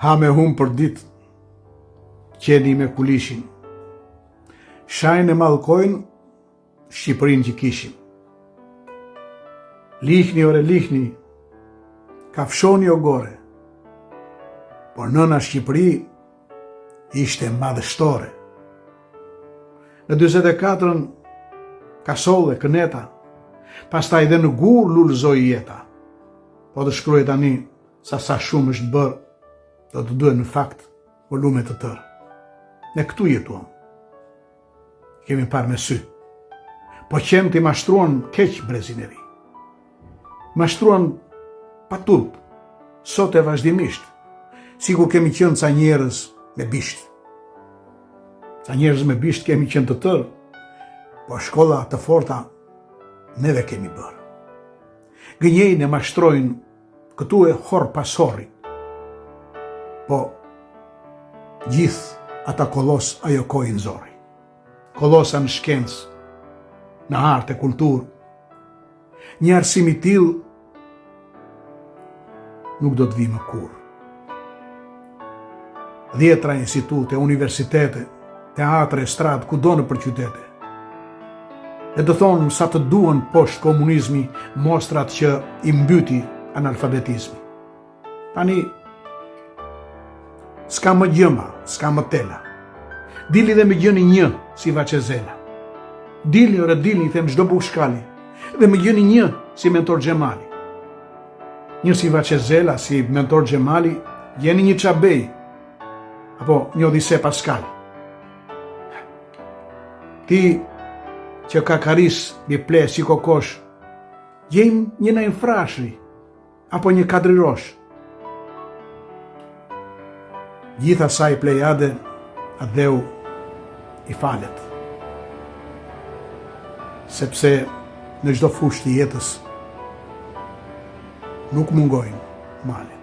Ha me hum për dit, qeni me kulishin, shajnë e malkojnë Shqipërinë që kishim. Lihni ore lihni, ka fshoni o gore, por nëna Shqipëri ishte madhështore. Në 24-ën kasole, këneta, pastaj dhe në gur lullëzoj jeta. Po të shkruaj tani sa shumë është bërë, do të duhet në fakt volume të tërë. Ne këtu jetuam. Kemi parë me sy. Po qenë të mashtruan keq brezineri. Mashtruan pa turp, sot e vazhdimisht, sikur kemi qenë ca njerëz me bisht. Ca njerëz me bisht kemi qenë të tërë, po shkolla të forta neve kemi bërë. Gënjejnë e mashtrojnë këtu e hor pas horri, po gjithë ata kolos ajo kojnë zori. Kolosa në shkencë, në artë e kulturë. Një arsim i tillë nuk do të vi më kurrë. 10 institute, universitete, teatre, stradë, kudo në për qytete. E do thonë sa të duan poshtë komunizmi mostrat që i mbyti analfabetizmi. Tani, s'ka më gjëma, s'ka më tela. Dili dhe me gjëni një si Vaqezela. Dili ore dili, them çdo bushkali, dhe me gjëni një si Mentor Xhemali. Një si Vaqezela, si Mentor Xhemali, jeni një Çabej, apo një Odise Paskali. Ti që ka karis një ple si kokosh, jem një Najm Frashëri, apo një Kadri Rosh. Gjitha saj plejade, adheu i falet. Sepse në çdo fushë të jetës nuk mungojnë malet.